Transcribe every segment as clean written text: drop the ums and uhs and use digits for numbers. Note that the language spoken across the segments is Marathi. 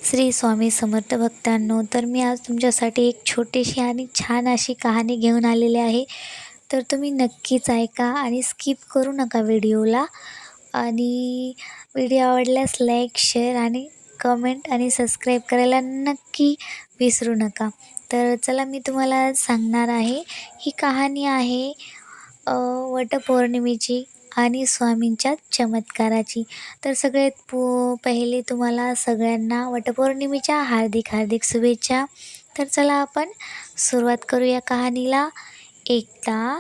श्री स्वामी समर्थ भक्तांनो, तर मी आज तुमच्यासाठी एक छोटीशी आणि छान अशी कहाणी घेऊन आलेली आहे. तर तुम्ही नक्कीच ऐका आणि स्किप करू नका व्हिडिओला. आणि व्हिडिओ आवडल्यास लाईक, शेअर आणि कमेंट आणि सबस्क्राईब करायला नक्की विसरू नका. तर चला, मी तुम्हाला आज सांगणार आहे. ही कहाणी आहे वटपौर्णिमेची आणि स्वामींच्या चमत्काराची. तर सगळ्यात पहिले तुम्हाला सगळ्यांना वटपौर्णिमेच्या हार्दिक हार्दिक शुभेच्छा. तर चला, आपण सुरुवात करूया कहाणीला. एकदा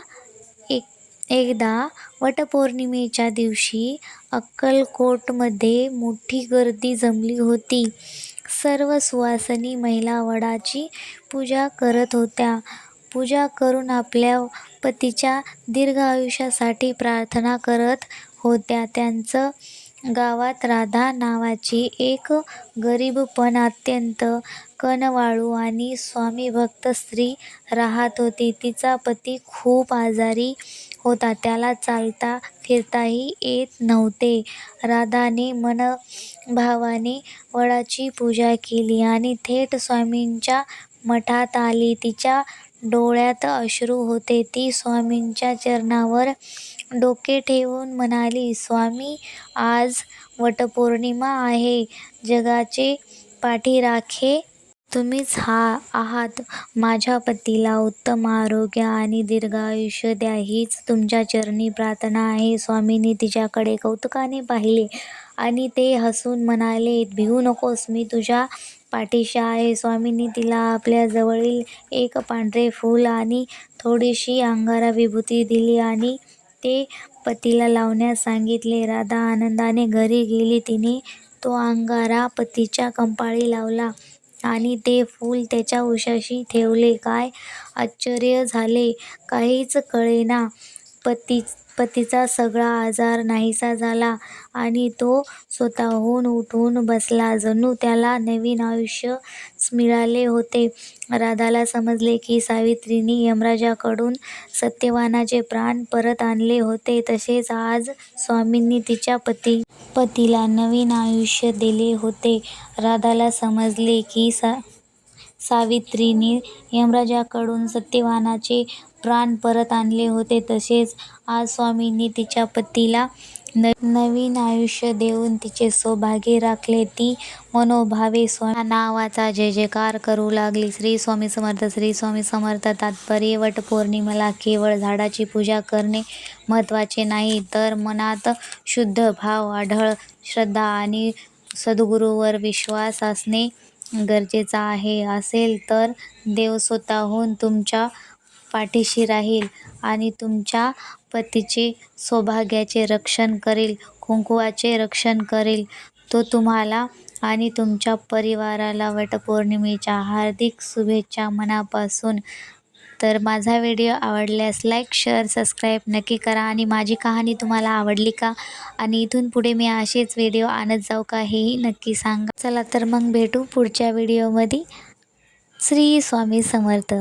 एक एकदा वटपौर्णिमेच्या दिवशी अक्कलकोटमध्ये मोठी गर्दी जमली होती. सर्व सुवासिनी महिला वडाची पूजा करत होत्या. पूजा करून आपल्या पतीच्या दीर्घ आयुष्यासाठी प्रार्थना करत होत्या. त्यांचं गावात राधा नावाची एक गरीब पण अत्यंत कनवाळू आणि स्वामीभक्त स्त्री राहत होती. तिचा पती खूप आजारी होता. त्याला चालता फिरताही येत नव्हते. राधाने मनभावाने वडाची पूजा केली आणि थेट स्वामींच्या मठात आली. तिच्या डोळ्यात अश्रू होते. ती स्वामींच्या चरणावर डोके ठेवून म्हणाली, "स्वामी, आज वटपौर्णिमा आहे. जगाचे पाठीराखे तुम्हीच आहात. माझ्या पतीला उत्तम आरोग्य आणि दीर्घायुष्य द्या, हीच तुमच्या चरणी प्रार्थना आहे." स्वामींनी तिच्याकडे कौतुकाने पाहिले आणि ते हसून म्हणाले, "भिवू नकोस, मी तुझ्या पाठीशी आहे." स्वामींनी तिला आपल्या जवळील एक पांढरे फूल आणि थोडीशी अंगारा विभूती दिली आणि ते पतीला लावण्यास सांगितले. राधा आनंदाने घरी गेली. तिने तो अंगारा पतीच्या कपाळी लावला आणि ते फूल त्याच्या उशाशी ठेवले. काय आश्चर्य झाले! काहीच कळेना. पतीचा सगळा आजार नाहीसा झाला आणि तो स्वतःहून उठून बसला. जणू त्याला नवीन आयुष्यच मिळाले होते. राधाला समजले की सावित्रीने यमराजाकडून सत्यवानाचे प्राण परत आणले होते. तसेच आज स्वामींनी तिच्या पतीला नवीन आयुष्य दिले होते. राधाला समजले की सावित्रीने यमराजाकडून सत्यवानाचे प्राण परत आणले होते. तसेच आज स्वामींनी तिच्या पतीला नवीन आयुष्य देऊन तिचे सौभाग्य राखले. ती मनोभावे स्वामी नावाचा जय जयकार करू लागली. श्री स्वामी समर्थ. श्री स्वामी समर्थ. तात्पर्य: वटपौर्णिमेला केवळ झाडाची पूजा करणे महत्त्वाचे नाही, तर मनात शुद्ध भाव, अढळ श्रद्धा आणि सद्गुरूवर विश्वास असणे गरजेचे आहे. असेल तर देव स्वतःहून तुमच्या पाठीशी राहील आणि तुमच्या पतीचे सौभाग्याचे रक्षण करेल, कुंकवाचे रक्षण करेल. तो तुम्हाला आणि तुमच्या परिवाराला वटपौर्णिमेच्या हार्दिक शुभेच्छा मनापासून. तर माझा व्हिडिओ आवडल्यास लाईक, शेअर, सबस्क्राईब नक्की करा. आणि माझी कहाणी तुम्हाला आवडली का? आणि इथून पुढे मी असेच व्हिडिओ आणत जाऊ का, हेही नक्की सांगा. चला तर मग भेटू पुढच्या व्हिडिओमध्ये. श्री स्वामी समर्थ.